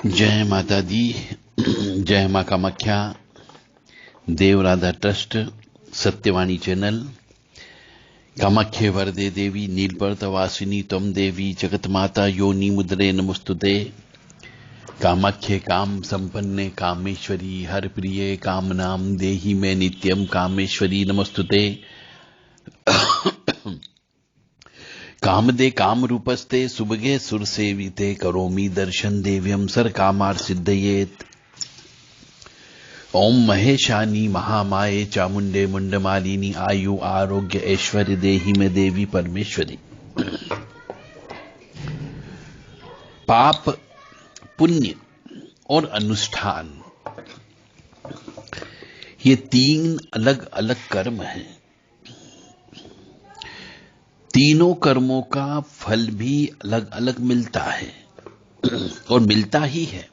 जय माता दी। जय मां कामाख्या। देव राधा ट्रस्ट, सत्यवाणी चैनल। कामाख्ये वरदे देवी नीलपर्वतवासिनी त्वं देवी जगत माता योनि मुद्रे नमस्तुते। कामाख्ये काम संपन्ने कामेश्वरी हर प्रिये कामनाम देहि में नित्यम कामेश्वरी नमस्तुते। कामदे काम रूपस्ते सुभगे सुर सेविते करोमि दर्शन देव्यम सर कामार सिद्धयेत। ओम महेशानी महामाये चामुंडे मुंडमालिनी आयु आरोग्य ऐश्वर्य देहि में देवी परमेश्वरी। पाप, पुण्य और अनुष्ठान, ये तीन अलग अलग कर्म हैं। तीनों कर्मों का फल भी अलग अलग मिलता है और मिलता ही है।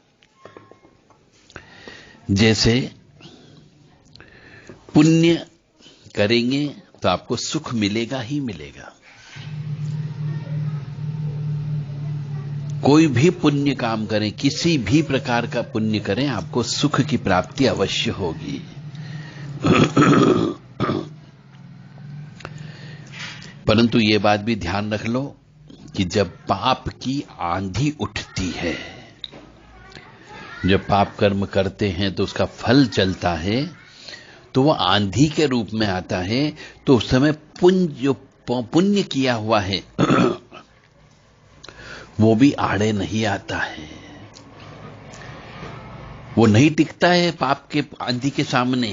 जैसे पुण्य करेंगे तो आपको सुख मिलेगा ही मिलेगा। कोई भी पुण्य काम करें, किसी भी प्रकार का पुण्य करें, आपको सुख की प्राप्ति अवश्य होगी। परंतु ये बात भी ध्यान रख लो कि जब पाप की आंधी उठती है, जब पाप कर्म करते हैं तो उसका फल चलता है, तो वह आंधी के रूप में आता है। तो उस समय जो पुण्य किया हुआ है वो भी आड़े नहीं आता है, वो नहीं टिकता है पाप के आंधी के सामने।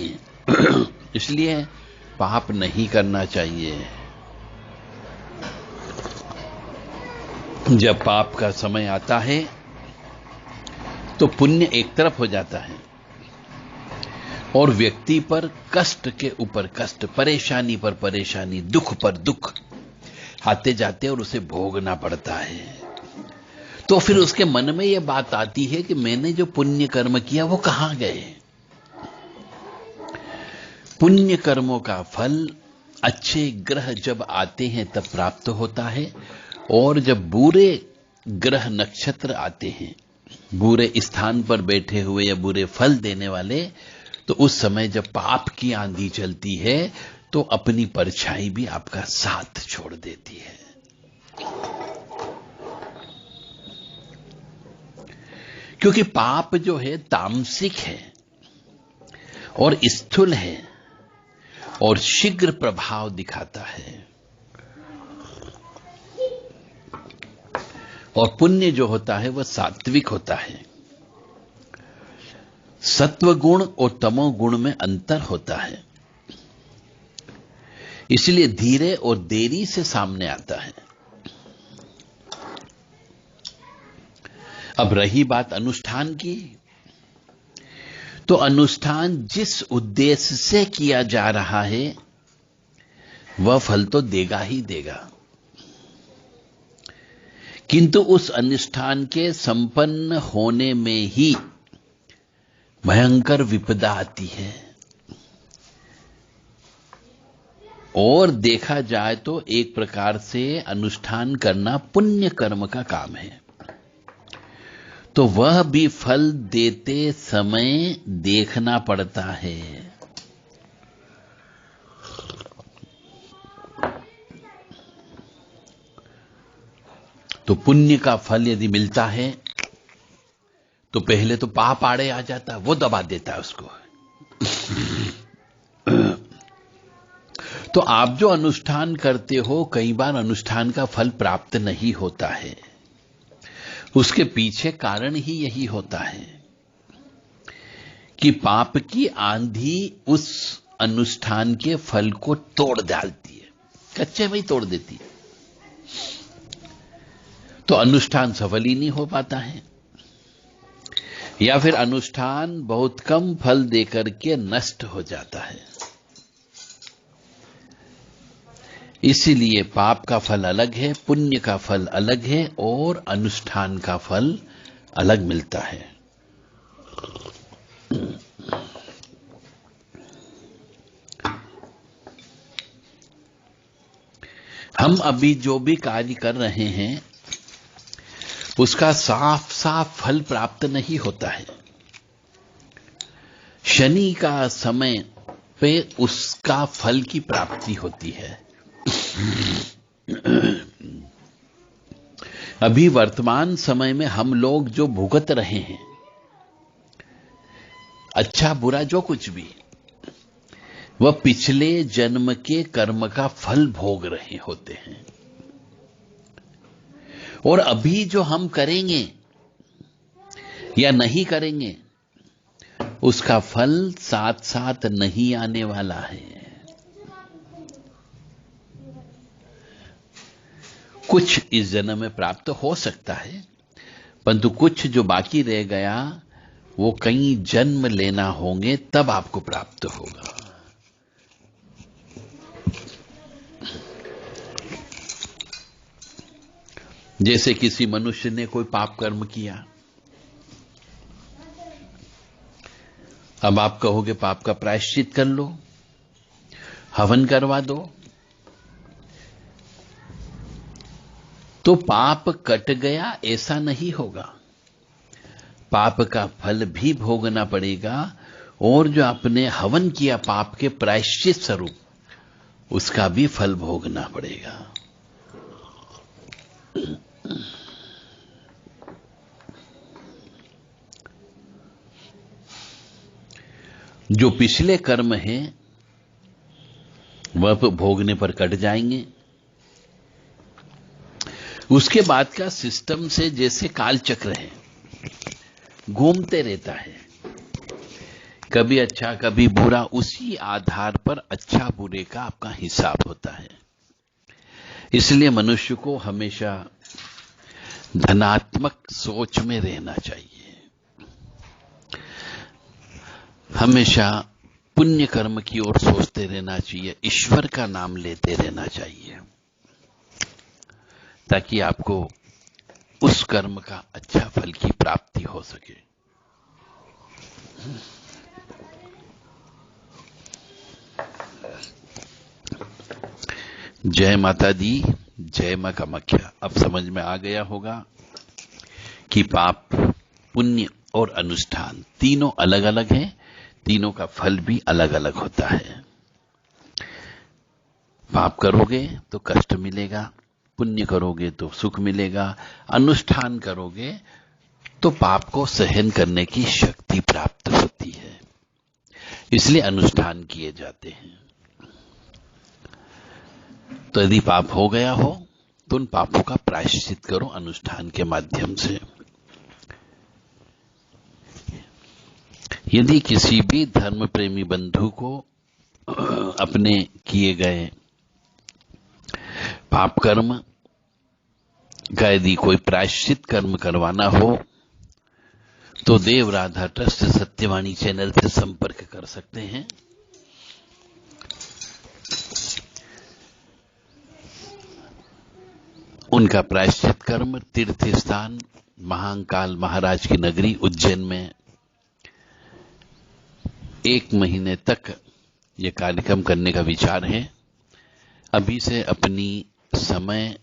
इसलिए पाप नहीं करना चाहिए। जब पाप का समय आता है तो पुण्य एक तरफ हो जाता है और व्यक्ति पर कष्ट के ऊपर कष्ट, परेशानी पर परेशानी, दुख पर दुख आते जाते और उसे भोगना पड़ता है। तो फिर उसके मन में यह बात आती है कि मैंने जो पुण्य कर्म किया वो कहां गए। पुण्य कर्मों का फल अच्छे ग्रह जब आते हैं तब प्राप्त होता है, और जब बुरे ग्रह नक्षत्र आते हैं, बुरे स्थान पर बैठे हुए या बुरे फल देने वाले, तो उस समय जब पाप की आंधी चलती है तो अपनी परछाई भी आपका साथ छोड़ देती है। क्योंकि पाप जो है तामसिक है और स्थूल है और शीघ्र प्रभाव दिखाता है, और पुण्य जो होता है वह सात्विक होता है। सत्व गुण और तमो गुण में अंतर होता है, इसलिए धीरे और देरी से सामने आता है। अब रही बात अनुष्ठान की, तो अनुष्ठान जिस उद्देश्य से किया जा रहा है वह फल तो देगा ही देगा, किंतु उस अनुष्ठान के संपन्न होने में ही भयंकर विपदा आती है। और देखा जाए तो एक प्रकार से अनुष्ठान करना पुण्य कर्म का काम है, तो वह भी फल देते समय देखना पड़ता है। तो पुण्य का फल यदि मिलता है तो पहले तो पाप आड़े आ जाता है, वो दबा देता है उसको। तो आप जो अनुष्ठान करते हो, कई बार अनुष्ठान का फल प्राप्त नहीं होता है। उसके पीछे कारण ही यही होता है कि पाप की आंधी उस अनुष्ठान के फल को तोड़ डालती है, कच्चे में ही तोड़ देती है। तो अनुष्ठान सफल ही नहीं हो पाता है, या फिर अनुष्ठान बहुत कम फल देकर के नष्ट हो जाता है। इसीलिए पाप का फल अलग है, पुण्य का फल अलग है, और अनुष्ठान का फल अलग मिलता है। हम अभी जो भी कार्य कर रहे हैं उसका साफ साफ फल प्राप्त नहीं होता है। शनि का समय पे उसका फल की प्राप्ति होती है। अभी वर्तमान समय में हम लोग जो भुगत रहे हैं, अच्छा बुरा जो कुछ भी, वह पिछले जन्म के कर्म का फल भोग रहे होते हैं। और अभी जो हम करेंगे या नहीं करेंगे, उसका फल साथ साथ नहीं आने वाला है। कुछ इस जन्म में प्राप्त हो सकता है, परंतु कुछ जो बाकी रह गया वो कई जन्म लेना होंगे, तब आपको प्राप्त होगा। जैसे किसी मनुष्य ने कोई पाप कर्म किया, अब आप कहोगे पाप का प्रायश्चित कर लो, हवन करवा दो, तो पाप कट गया ऐसा नहीं होगा। पाप का फल भी भोगना पड़ेगा, और जो आपने हवन किया पाप के प्रायश्चित स्वरूप, उसका भी फल भोगना पड़ेगा। जो पिछले कर्म हैं वह भोगने पर कट जाएंगे। उसके बाद का सिस्टम से जैसे काल चक्र है, घूमते रहता है, कभी अच्छा कभी बुरा, उसी आधार पर अच्छा बुरे का आपका हिसाब होता है। इसलिए मनुष्य को हमेशा धनात्मक सोच में रहना चाहिए, हमेशा पुण्य कर्म की ओर सोचते रहना चाहिए, ईश्वर का नाम लेते रहना चाहिए, ताकि आपको उस कर्म का अच्छा फल की प्राप्ति हो सके। जय माता दी, जय मां कामाख्या। अब समझ में आ गया होगा कि पाप, पुण्य और अनुष्ठान तीनों अलग अलग हैं, तीनों का फल भी अलग अलग होता है। पाप करोगे तो कष्ट मिलेगा, पुण्य करोगे तो सुख मिलेगा, अनुष्ठान करोगे तो पाप को सहन करने की शक्ति प्राप्त होती है। इसलिए अनुष्ठान किए जाते हैं। तो यदि पाप हो गया हो तो उन पापों का प्रायश्चित करो अनुष्ठान के माध्यम से। यदि किसी भी धर्म प्रेमी बंधु को अपने किए गए पाप कर्म का यदि कोई प्रायश्चित कर्म करवाना हो, तो देव राधा ट्रस्ट सत्यवाणी चैनल से संपर्क कर सकते हैं। उनका प्रायश्चित कर्म तीर्थ स्थान महाकाल महाराज की नगरी उज्जैन में 1 महीने तक यह कार्यक्रम करने का विचार है। अभी से अपनी समय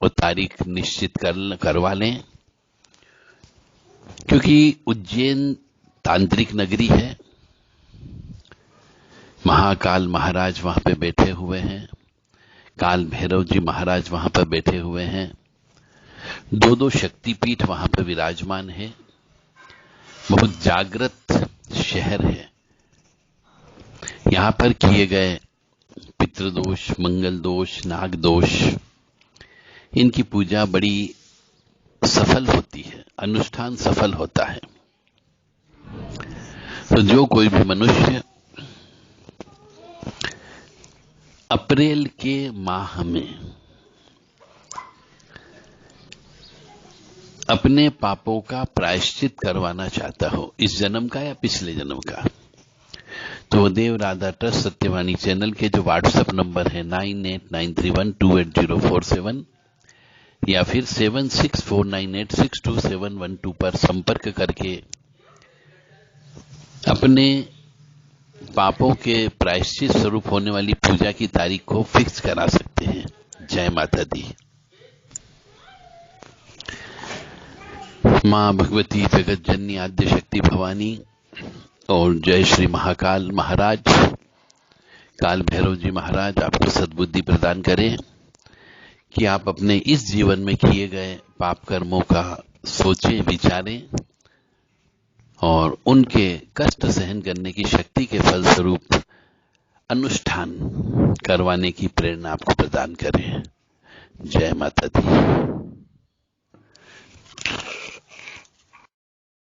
और तारीख निश्चित करवा लें, क्योंकि उज्जैन तांत्रिक नगरी है, महाकाल महाराज वहां पे बैठे हुए हैं, काल भैरव जी महाराज वहां पर बैठे हुए हैं, 2 शक्तिपीठ वहां पर विराजमान है, बहुत जागृत शहर है। यहां पर किए गए पितृदोष, मंगल दोष, नाग दोष, इनकी पूजा बड़ी सफल होती है, अनुष्ठान सफल होता है। तो जो कोई भी मनुष्य अप्रैल के माह में अपने पापों का प्रायश्चित करवाना चाहता हो, इस जन्म का या पिछले जन्म का, तो देव राधा ट्रस्ट सत्यवाणी चैनल के जो व्हाट्सएप नंबर है 9893128047 या फिर 7649862712 पर संपर्क करके अपने पापों के प्रायश्चित स्वरूप होने वाली पूजा की तारीख को फिक्स करा सकते हैं। जय माता दी। माँ भगवती जगत जननी आद्य शक्ति भवानी और जय श्री महाकाल महाराज, काल भैरव जी महाराज आपको सद्बुद्धि प्रदान करें कि आप अपने इस जीवन में किए गए पाप कर्मों का सोचें, विचारें और उनके कष्ट सहन करने की शक्ति के फलस्वरूप अनुष्ठान करवाने की प्रेरणा आपको प्रदान करें। जय माता दी।